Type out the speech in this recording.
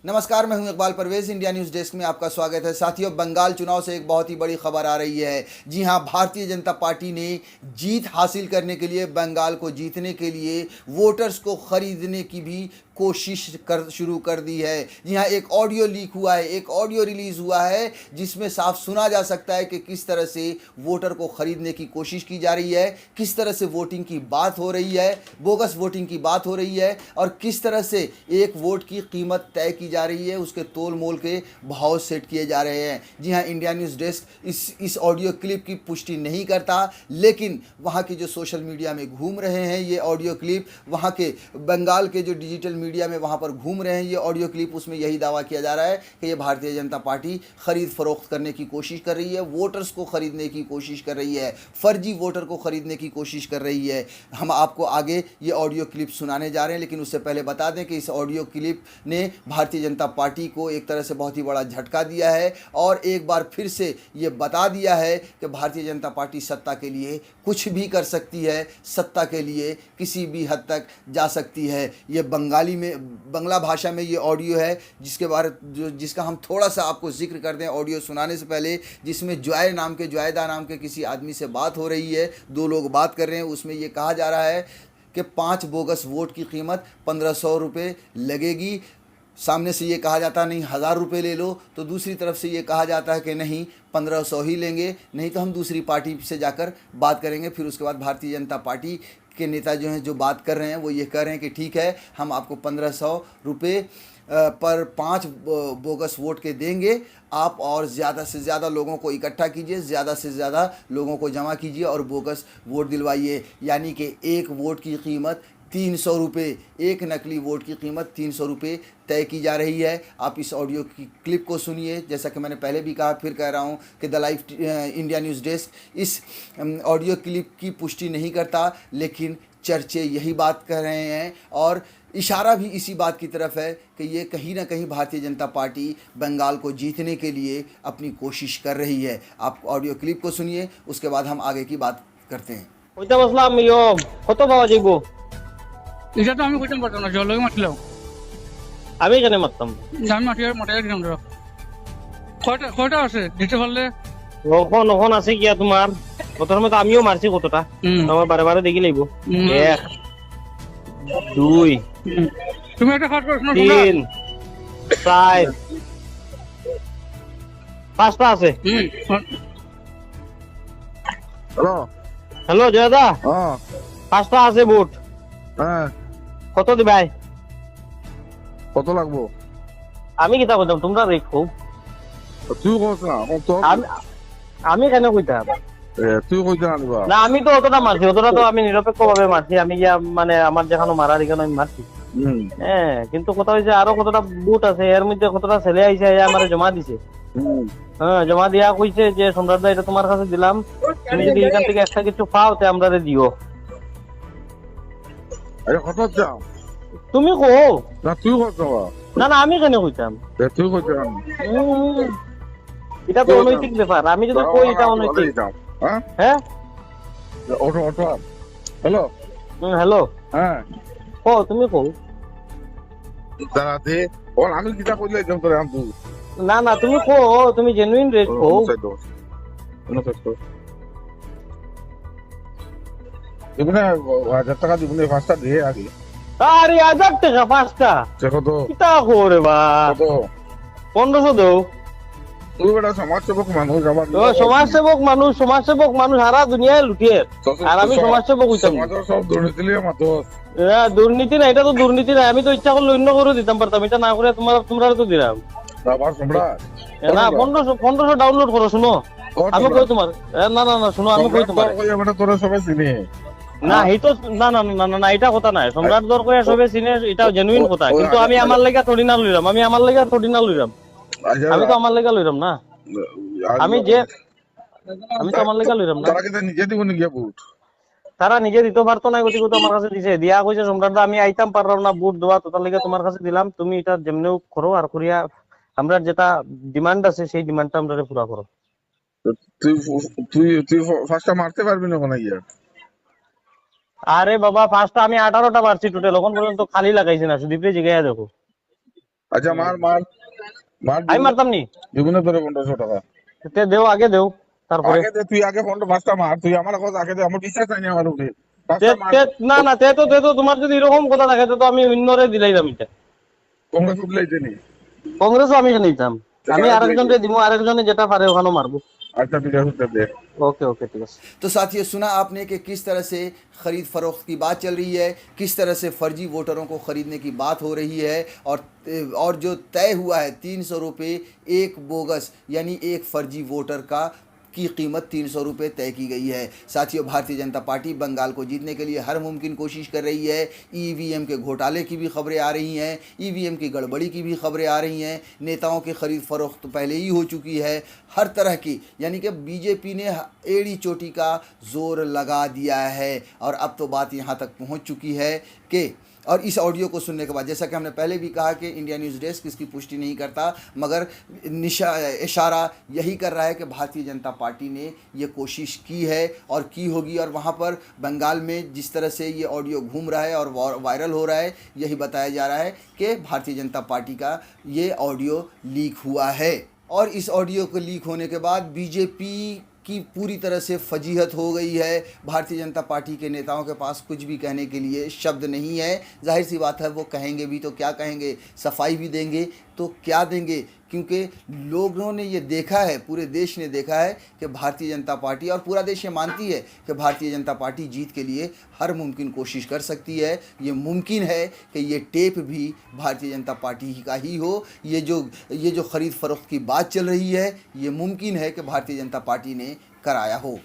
नमस्कार, मैं हूं Iqbal Parvez. India News Desk में आपका स्वागत है। साथियों, बंगाल चुनाव से एक बहुत ही बड़ी खबर आ रही है। जी हां, भारतीय जनता पार्टी ने जीत हासिल करने के लिए, बंगाल को जीतने के लिए वोटर्स को खरीदने की भी कोशिश शुरू कर दी है। जी हाँ, एक ऑडियो लीक हुआ है, एक ऑडियो रिलीज हुआ है जिसमें साफ सुना जा सकता है कि किस तरह से वोटर को खरीदने की कोशिश की जा रही है, किस तरह से वोटिंग की बात हो रही है, बोगस वोटिंग की बात हो रही है और किस तरह से एक वोट की कीमत तय की जा रही है, उसके तोल मोल के भाव सेट किए जा रहे हैं। जी हाँ, इंडिया न्यूज़ डेस्क इस ऑडियो क्लिप की पुष्टि नहीं करता, लेकिन वहाँ के जो सोशल मीडिया में घूम रहे हैं ये ऑडियो क्लिप, वहाँ के बंगाल के जो डिजिटल मीडिया में वहाँ पर घूम रहे हैं ये ऑडियो क्लिप, उसमें यही दावा किया जा रहा है कि ये भारतीय जनता पार्टी खरीद फरोख्त करने की कोशिश कर रही है, वोटर्स को खरीदने की कोशिश कर रही है, फर्जी वोटर को खरीदने की कोशिश कर रही है। हम आपको आगे ये ऑडियो क्लिप सुनाने जा रहे हैं, लेकिन उससे पहले बता दें कि इस ऑडियो क्लिप ने भारतीय जनता पार्टी को एक तरह से बहुत ही बड़ा झटका दिया है और एक बार फिर से ये बता दिया है कि भारतीय जनता पार्टी सत्ता के लिए कुछ भी कर सकती है, सत्ता के लिए किसी भी हद तक जा सकती है। ये बंगला भाषा में ये ऑडियो है जिसका हम थोड़ा सा आपको जिक्र कर दें ऑडियो सुनाने से पहले, जिसमें जुआयदा नाम के किसी आदमी से बात हो रही है, दो लोग बात कर रहे हैं। उसमें ये कहा जा रहा है कि 5 बोगस वोट की कीमत 1500 रुपये लगेगी। सामने से ये कहा जाता है नहीं 1000 रुपये ले लो, तो दूसरी तरफ से ये कहा जाता है कि नहीं 1500 ही लेंगे, नहीं तो हम दूसरी पार्टी से जाकर बात करेंगे। फिर उसके बाद भारतीय जनता पार्टी के नेता जो हैं, जो बात कर रहे हैं, वो ये कह रहे हैं कि ठीक है, हम आपको 1500 रुपये पर 5 बोगस वोट के देंगे, आप और ज़्यादा से ज़्यादा लोगों को इकट्ठा कीजिए, ज़्यादा से ज़्यादा लोगों को जमा कीजिए और बोगस वोट दिलवाइए। यानी कि एक वोट की कीमत 300 रुपये, एक नकली वोट की कीमत 300 रुपये तय की जा रही है। आप इस ऑडियो की क्लिप को सुनिए। जैसा कि मैंने पहले भी कहा, फिर कह रहा हूँ कि the live India News desk इस ऑडियो क्लिप की पुष्टि नहीं करता, लेकिन चर्चे यही बात कर रहे हैं और इशारा भी इसी बात की तरफ है कि ये कहीं ना कहीं भारतीय जनता पार्टी बंगाल को जीतने के लिए अपनी कोशिश कर रही है। आप ऑडियो क्लिप को सुनिए, उसके बाद हम आगे की बात करते हैं। ওইটা বসলাম কত পাওয়া যাইব? এটা তো আমি কইতাম পারতাম না, জল লগে মারলাম। আমি এখানে মারতাম আমি মাটিয়া দিলাম ধরো। কয়টা আছে দিতে পারলে? ওখন আছে কি তোমার? প্রথমে তো আমিও মারছি কতটা, আমার বারে বারে দেখি লইব। 1 2 তুমি একটা কাজ করো, 3 4 5টা আছে। হ্যালো হ্যালো জয়দা, হ্যাঁ 5টা আছে বুট। হ্যাঁ কত দিবাই? কত লাগবো? আমি কিতা কইতাম, তোমরা দেখো। তুই কস না কত? আমি কেন কইতাম? তুই কইতে আনবা না, আমি তো অতটা মারছি, অতটা তো আমি নিরপেক্ষ ভাবে মারছি। আমি মানে আমার যেখানে মারার এখানে আমি মারছি। হ্যাঁ, কিন্তু কথা হয়েছে আরো কতটা বুট আছে, এর মধ্যে কতটা ছেলে আইসে আমার জমা দিছে। হ্যাঁ, জমা দিয়া কইছে যে সম্রাট দা এটা তোমার কাছে দিলাম, তুমি যদি এখান থেকে একটা কিছু পাও তে আমরা দিও। আরে কত চাও? তুমি কো না তুই কত চাও? না না, আমি কেন কইতাম? তুই কইতে আন এটা তো অনৈতিক ব্যাপার। আমি যদি কই এটা অনৈতিক। হ্যাঁ হ্যাঁ, অটো হ্যালো হ্যালো, হ্যাঁ কো তুমি কো। দাঁড়াতে ওর আমি কিটা কইলে একদম তোরে আম তুই না না, তুমি কো, তুমি জেনুইন রেট কো। দিবনে 1000 টাকা দিবনে 5টা দিয়ে আগে। আরে 1000 টাকা 5টা? কত কিতা করে বা? কত? 1500 দাও। তুই বড় সমাজসেবক মানুষ, আমার তো সমাজসেবক মানুষ সারা দুনিয়ায় লুটিয়ে, আর আমি সমাজসেবক হইতাম না। সব দুর্নীতি লিয়ে মাতো। দুর্নীতি না, এটা তো দুর্নীতি না। আমি তো ইচ্ছা করলে অন্য করে দিতাম পারতাম, এটা না করে তোমরা তো দিলাম আবার সম্রাট না। 1500 ডাউনলোড করো, শুনো আমি কই তোমার। না না না, শুনো আমি কই তোমার। তোরা সবাই চিনি না এই তো না না না না না, এটা কথা নাই। সম্রাট দর কইয়া সবে চিনে, এটা জেনুইন কথা। কিন্তু আমি আমার লাগা থোড়ি না লইরাম, আমি তো আমার লাগা লইরাম না। আমি তো আমার লাগা লইরাম না। তারা কিন্তু নিজে দিব নাকি বুট? তারা নিজে দিতে পারতো না, গতি তো আমার কাছে দিছে। দিয়া কইছে সম্রাট দা আমি আইতাম পারলাম না বুট দেওয়া, তোর লাগা তোমার কাছে দিলাম, তুমি এটা যেমনেও করো আর করিয়া আমরা যেটা ডিমান্ড আছে সেই ডিমান্ডটা আমরা পুরা করো। তুই তুই তুই ফার্স্টটা মারতে পারবি না কোন ইয়া? আরে বাবা, ফার্স্টটা আমি 18টা মারছি টোটাল, এখন পর্যন্ত খালি লাগাইছি না, সুদীপরে জিগাইয়া দেখো। আচ্ছা মার মার মার আমি মারতাম নি, জীবনে তোরে 1500 টাকা তে দেও আগে দেও তারপরে। আগে দে, তুই আগে ফোনটা পাঁচটা মার, তুই আমার কথা আগে দে, আমার বিশ্বাস নাই আমার উপরে। তে পাঁচটা মার। তে না না, তে তো তোমার যদি এরকম কথা থাকে তো আমি অন্যরে দিলাইলাম এটা। কংগ্রেস উঠলেই জানি। কংগ্রেসও আমি নিতাম, আমি আরেকজনকে দিব, আরেকজনে যেটা পারে ওখানে মারবো। আচ্ছা ঠিক আছে উত্তর দে। ओके ओके ठीक है। तो साथियों, सुना आपने कि किस तरह से खरीद फरोख्त की बात चल रही है, किस तरह से फर्जी वोटरों को खरीदने की बात हो रही है, और जो तय हुआ है 300 रुपये एक बोगस यानी एक फर्जी वोटर का की कीमत 300 रुपये तय की गई है। साथियों, भारतीय जनता पार्टी बंगाल को जीतने के लिए हर मुमकिन कोशिश कर रही है। ईवीएम के घोटाले की भी खबरें आ रही हैं, ईवीएम की गड़बड़ी की भी खबरें आ रही हैं, नेताओं की खरीद फरोख्त पहले ही हो चुकी है, हर तरह की, यानी कि बीजेपी ने एड़ी चोटी का जोर लगा दिया है। और अब तो बात यहाँ तक पहुँच चुकी है कि, और इस ऑडियो को सुनने के बाद, जैसा कि हमने पहले भी कहा कि इंडिया न्यूज़ डेस्क इसकी पुष्टि नहीं करता, मगर इशारा यही कर रहा है कि भारतीय जनता पार्टी ने ये कोशिश की है और की होगी। और वहाँ पर बंगाल में जिस तरह से ये ऑडियो घूम रहा है और वायरल हो रहा है, यही बताया जा रहा है कि भारतीय जनता पार्टी का ये ऑडियो लीक हुआ है। और इस ऑडियो को लीक होने के बाद बीजेपी की पूरी तरह से फजीहत हो गई है। भारतीय जनता पार्टी के नेताओं के पास कुछ भी कहने के लिए शब्द नहीं है। जाहिर सी बात है, वो कहेंगे भी तो क्या कहेंगे, सफाई भी देंगे तो क्या देंगे, क्योंकि लोगों ने ये देखा है, पूरे देश ने देखा है कि भारतीय जनता पार्टी, और पूरा देश ये मानती है कि भारतीय जनता पार्टी जीत के लिए हर मुमकिन कोशिश कर सकती है। ये मुमकिन है कि ये टेप भी भारतीय जनता पार्टी का ही हो। ये जो ख़रीद फरोख्त की बात चल रही है, ये मुमकिन है कि भारतीय जनता पार्टी ने कराया हो।